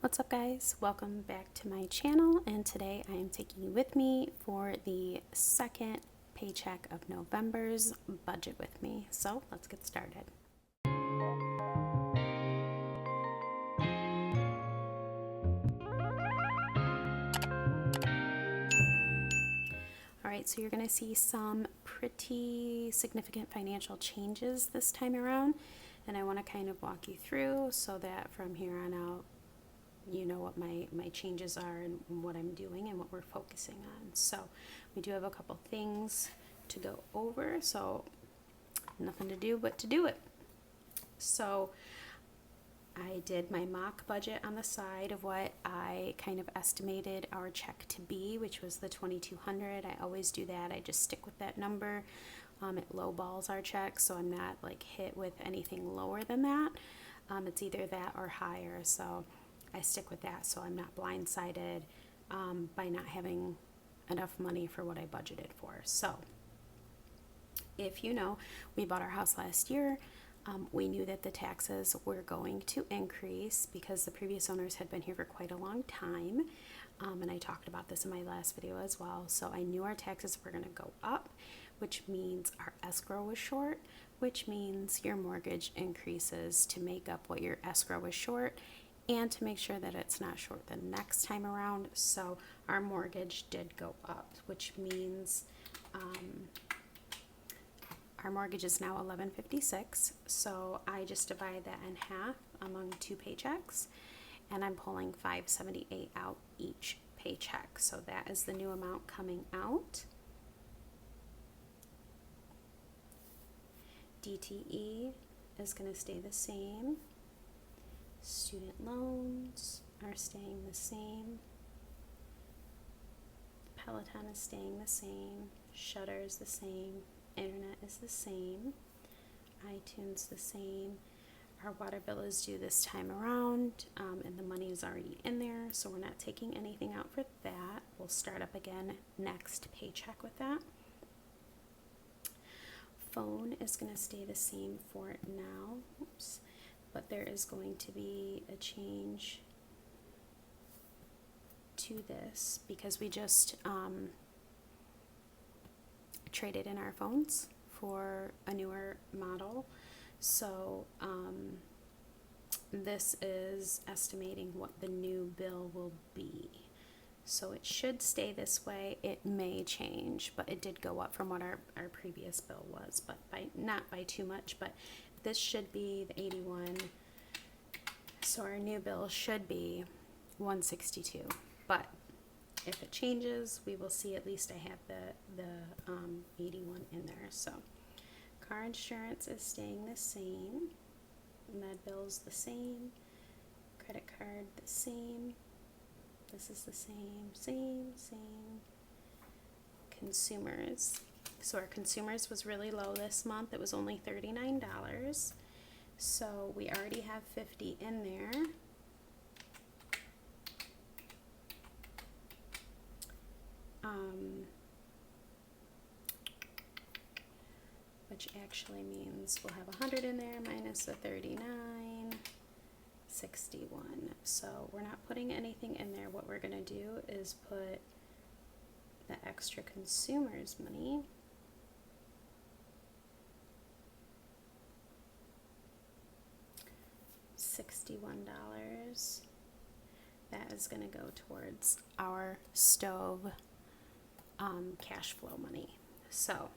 What's up, guys? Welcome back to my channel, and today I am taking you with me for the second paycheck of November's budget with me. So let's get started. Alright, so you're going to see some pretty significant financial changes this time around, and I want to kind of walk you through so that from here on out you know what my changes are and what I'm doing and what we're focusing on. So we do have a couple things to go over, so nothing to do but to do it. So I did my mock budget on the side of what I kind of estimated our check to be, which was the $2,200. I always do that. I just stick with that number. It lowballs our check, so I'm not like hit with anything lower than that. It's either that or higher, so I stick with that, so I'm not blindsided by not having enough money for what I budgeted for. So if you know, we bought our house last year. We knew that the taxes were going to increase because the previous owners had been here for quite a long time, and I talked about this in my last video as well. So I knew our taxes were going to go up, which means our escrow was short, which means your mortgage increases to make up what your escrow was short and to make sure that it's not short the next time around. So our mortgage did go up, which means our mortgage is now $1,156. So I just divide that in half among two paychecks, and I'm pulling $578 out each paycheck. So that is the new amount coming out. DTE is going to stay the same. Student loans are staying the same. Peloton is staying the same. Shutter is the same. Internet is the same. iTunes the same. Our water bill is due this time around, and the money is already in there, so we're not taking anything out for that. We'll start up again next paycheck with that. Phone is going to stay the same for now. Oops. But there is going to be a change to this because we just traded in our phones for a newer model. So this is estimating what the new bill will be. So it should stay this way. It may change, but it did go up from what our previous bill was, but not by too much. But this should be the 81. So our new bill should be $162. But if it changes, we will see. At least I have the 81 in there. So car insurance is staying the same. Med bill's the same. Credit card the same. This is the same. Consumers. So our consumers was really low this month. It was only $39. So we already have 50 in there. Which actually means we'll have 100 in there minus the 39, 61. So we're not putting anything in there. What we're going to do is put the extra consumers money. $61. That is going to go towards our stove cash flow money. So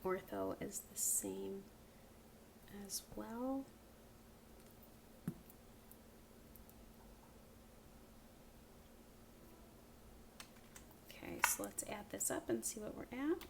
ortho is the same as well. Okay, so let's add this up and see what we're at.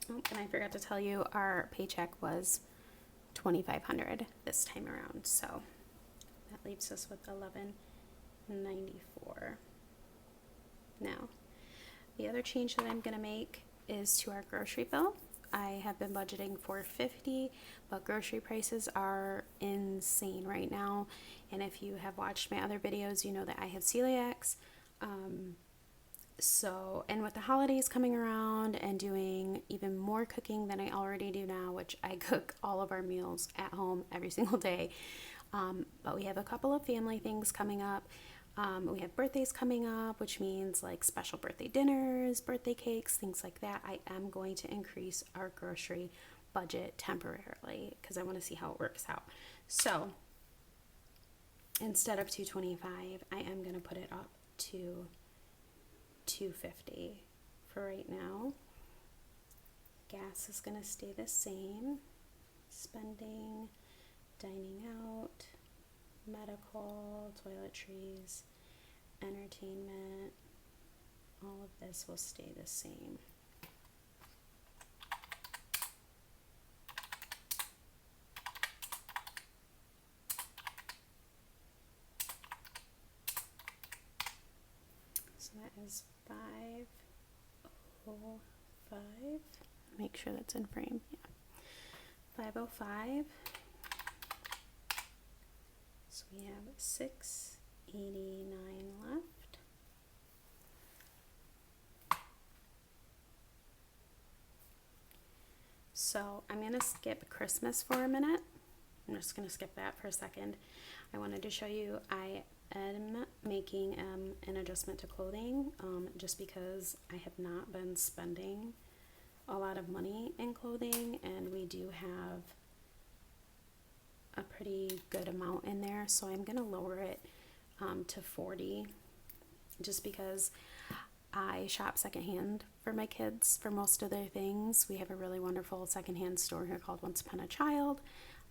Oh, and I forgot to tell you, our paycheck was $2,500 this time around, so that leaves us with $1,194. Now, The other change that I'm going to make is to our grocery bill. I have been budgeting $4.50, but grocery prices are insane right now. And if you have watched my other videos, you know that I have celiacs. And with the holidays coming around and doing even more cooking than I already do now, which I cook all of our meals at home every single day. But we have a couple of family things coming up. We have birthdays coming up, which means like special birthday dinners, birthday cakes, things like that. I am going to increase our grocery budget temporarily because I want to see how it works out. So instead of $2.25, I am going to put it up to $2.50 for right now. Gas is going to stay the same. Spending, dining out, medical, toiletries, entertainment, all of this will stay the same. So that is 505. Make sure that's in frame. Yeah. 505. So we have $6.89 left. So I'm going to skip Christmas for a minute. I'm just going to skip that for a second. I wanted to show you I am making an adjustment to clothing just because I have not been spending a lot of money in clothing, and we do have a pretty good amount in there, so I'm going to lower it to $40 just because I shop secondhand for my kids for most of their things. We have a really wonderful secondhand store here called Once Upon a Child,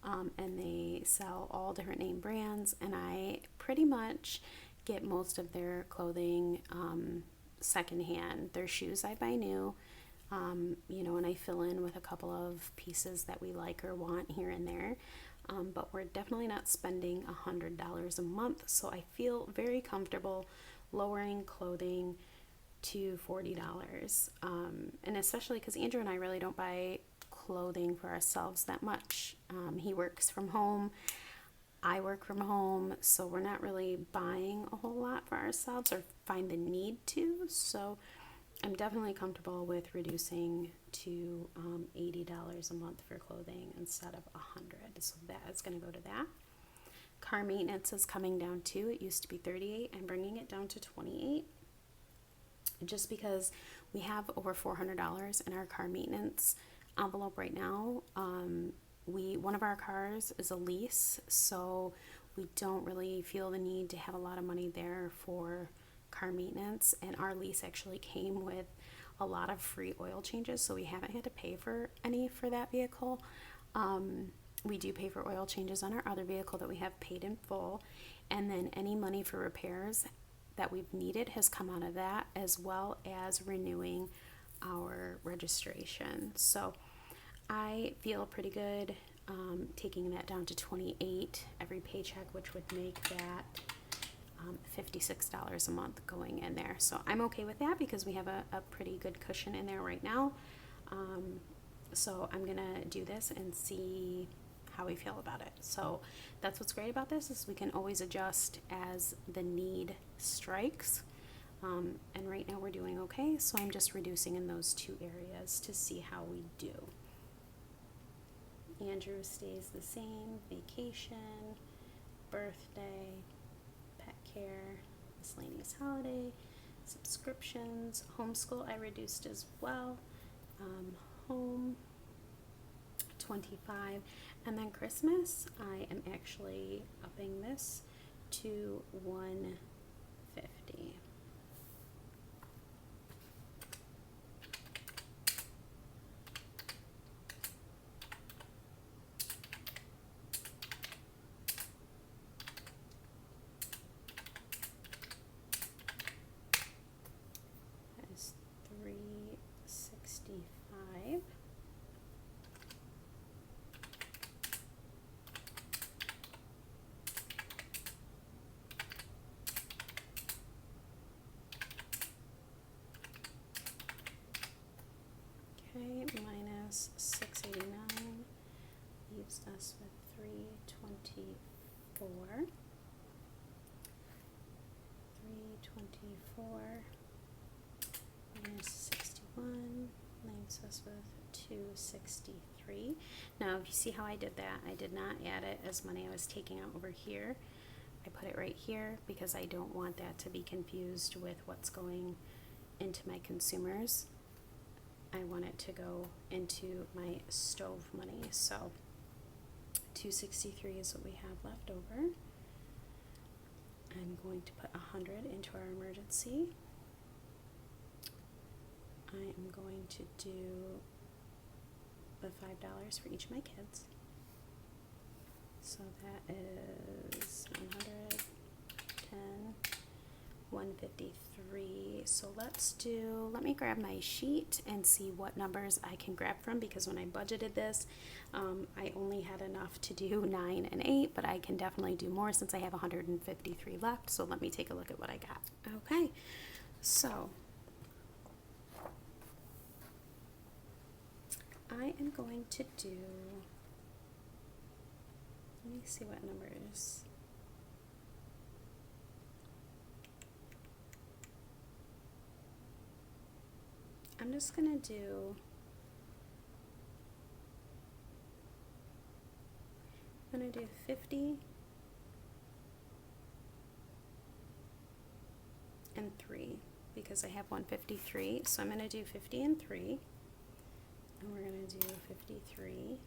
and they sell all different name brands, and I pretty much get most of their clothing secondhand. Their shoes I buy new, and I fill in with a couple of pieces that we like or want here and there. But we're definitely not spending $100 a month, so I feel very comfortable lowering clothing to $40. And especially because Andrew and I really don't buy clothing for ourselves that much. He works from home, I work from home, so we're not really buying a whole lot for ourselves or find the need to. So I'm definitely comfortable with reducing to $80 a month for clothing instead of $100. So that is going to go to that. Car maintenance is coming down too. It used to be $38. I'm bringing it down to $28. Just because we have over $400 in our car maintenance envelope right now. One of our cars is a lease, so we don't really feel the need to have a lot of money there for car maintenance, and our lease actually came with a lot of free oil changes, so we haven't had to pay for any for that vehicle. We do pay for oil changes on our other vehicle that we have paid in full, and then any money for repairs that we've needed has come out of that, as well as renewing our registration. So I feel pretty good taking that down to $28 every paycheck, which would make that $56 a month going in there. So I'm okay with that because we have a pretty good cushion in there right now. So I'm gonna do this and see how we feel about it. So that's what's great about this, is we can always adjust as the need strikes. And right now we're doing okay, so I'm just reducing in those two areas to see how we do. Andrew stays the same: vacation, birthday, pet care, miscellaneous holiday, subscriptions, homeschool I reduced as well, home 25, and then Christmas I am actually upping this to $150. That is $365. Okay, minus 689 leaves us with 324. 324 minus 61 leaves us with 263. Now, if you see how I did that, I did not add it as money I was taking out over here. I put it right here because I don't want that to be confused with what's going into my consumers. I want it to go into my stove money. So 263 is what we have left over. I'm going to put 100 into our emergency. I am going to do the $5 for each of my kids. So that is 110, 153. So let me grab my sheet and see what numbers I can grab from, because when I budgeted this, I only had enough to do 9 and 8, but I can definitely do more since I have 153 left. So let me take a look at what I got. Okay, so I am going to do, let me see what numbers. I'm just going to do, I'm going to do 50 and 3 because I have 153. So I'm going to do 50 and 3. And we're going to do 53.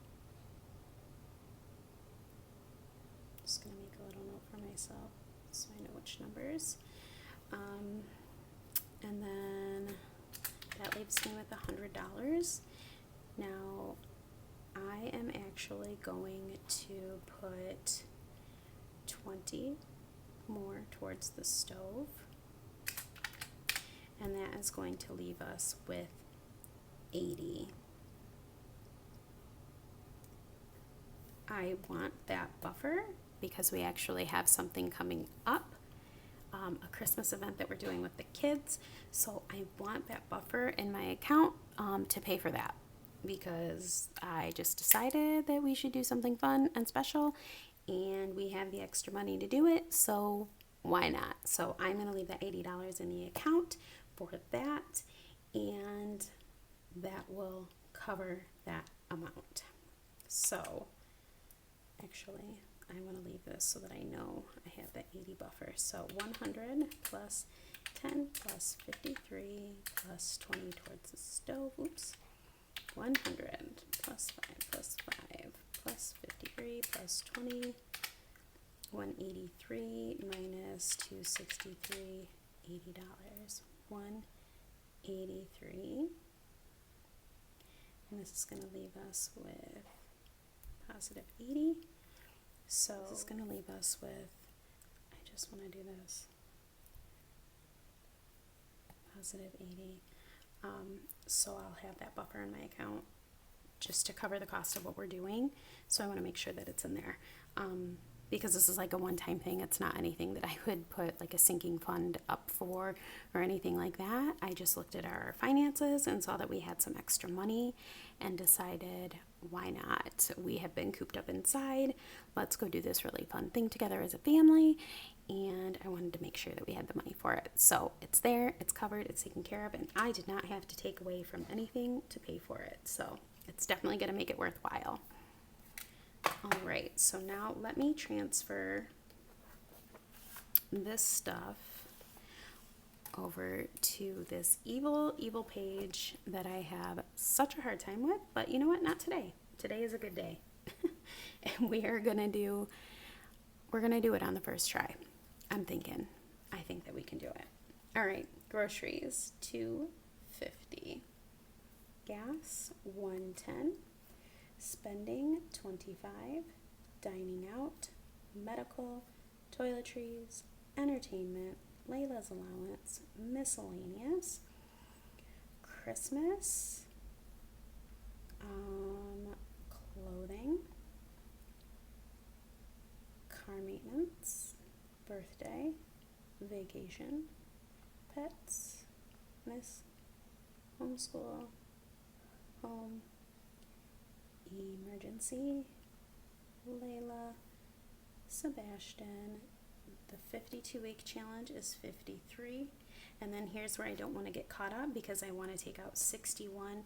Just going to make a little note for myself so I know which numbers. And then that leaves me with $100. Now, I am actually going to put 20 more towards the stove. And that is going to leave us with 80. I want that buffer because we actually have something coming up, a Christmas event that we're doing with the kids. So I want that buffer in my account to pay for that, because I just decided that we should do something fun and special, and we have the extra money to do it, so why not? So I'm going to leave that $80 in the account for that, and that will cover that amount. So actually, I want to leave this so that I know I have that 80 buffer. So 100 plus 10 plus 53 plus 20 towards the stove. Oops. 100 plus 5 plus 5 plus 53 plus 20. 183 minus 263, $80. 183. And this is going to leave us with positive 80. So this is going to leave us with, I just want to do this, positive 80. So I'll have that buffer in my account just to cover the cost of what we're doing. So I want to make sure that it's in there. Because this is like a one-time thing. It's not anything that I would put like a sinking fund up for or anything like that. I just looked at our finances and saw that we had some extra money and decided, why not? We have been cooped up inside. Let's go do this really fun thing together as a family. And I wanted to make sure that we had the money for it. So it's there, it's covered, it's taken care of, and I did not have to take away from anything to pay for it. So it's definitely going to make it worthwhile. All right, so now let me transfer this stuff over to this evil page that I have such a hard time with, but you know what? Not today. Today is a good day. And we're gonna do it on the first try. I think that we can do it. All right, groceries, $2.50. Gas, $1.10. Spending, $25. Dining out, medical, toiletries, entertainment, Layla's allowance, miscellaneous, Christmas, clothing, car maintenance, birthday, vacation, pets, homeschool, home, emergency, Layla, Sebastian. The 52-week challenge is 53. And then here's where I don't want to get caught up because I want to take out 61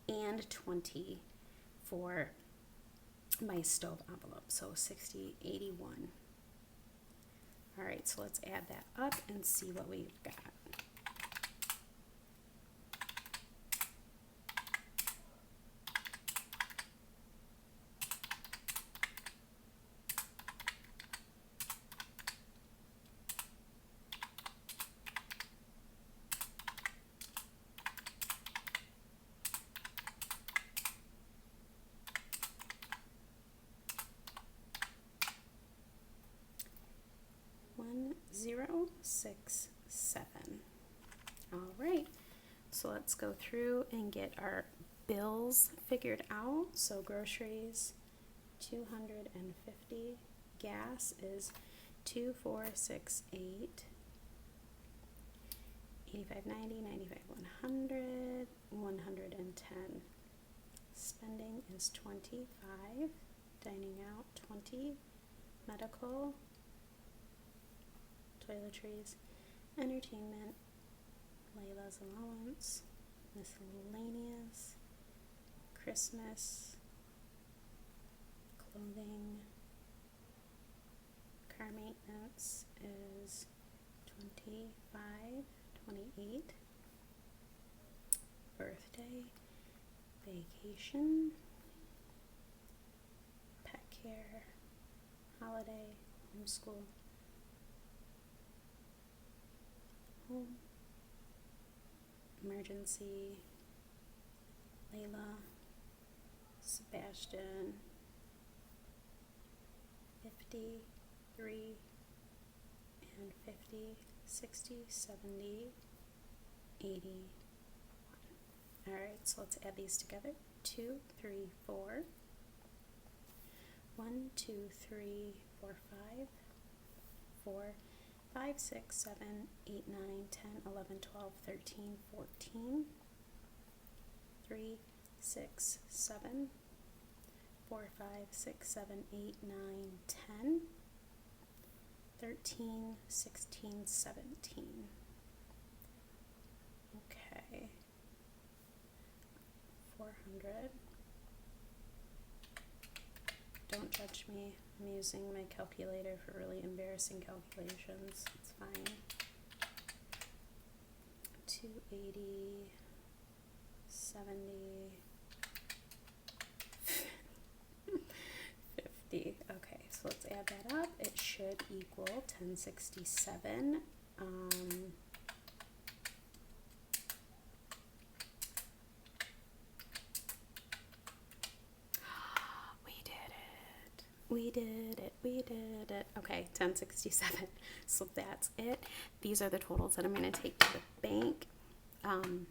and 20 for my stove envelope. So 60, 81. All right, so let's add that up and see what we've got. One, 0, 6, 7. All right, so let's go through and get our bills figured out. So groceries, 250. Gas is 2468. 85.90, 95, 110. Spending is 25. Dining out 20. Medical, toiletries, entertainment, Layla's allowance, miscellaneous, Christmas, clothing, car maintenance is 25, 28, birthday, vacation, pet care, holiday, homeschool, home, emergency, Layla, Sebastian, 53 and 50, 60, 70, 81. All right, so let's add these together. 2, 3, 4. 1, 2, 3, 4, 5. 4, 5, 6, 7, 8, 9, 10, 11, 12, 13, 14. 3, 6, 7. 4, 5, 6, 7, 8, 9, 10. 13, 16, 17. Okay. 400. Don't judge me. I'm using my calculator for really embarrassing calculations. It's fine. 280, 70, 50. Okay, so let's add that up. It should equal 1067. We did it. Okay, 1067. So that's it. These are the totals that I'm going to take to the bank. And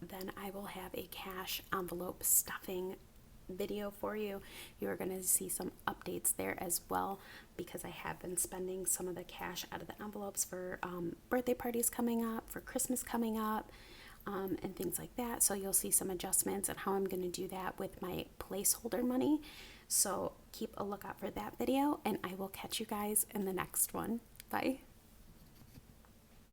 then I will have a cash envelope stuffing video for you. You are going to see some updates there as well because I have been spending some of the cash out of the envelopes for birthday parties coming up, for Christmas coming up, and things like that. So you'll see some adjustments and how I'm going to do that with my placeholder money. So keep a lookout for that video, and I will catch you guys in the next one. Bye.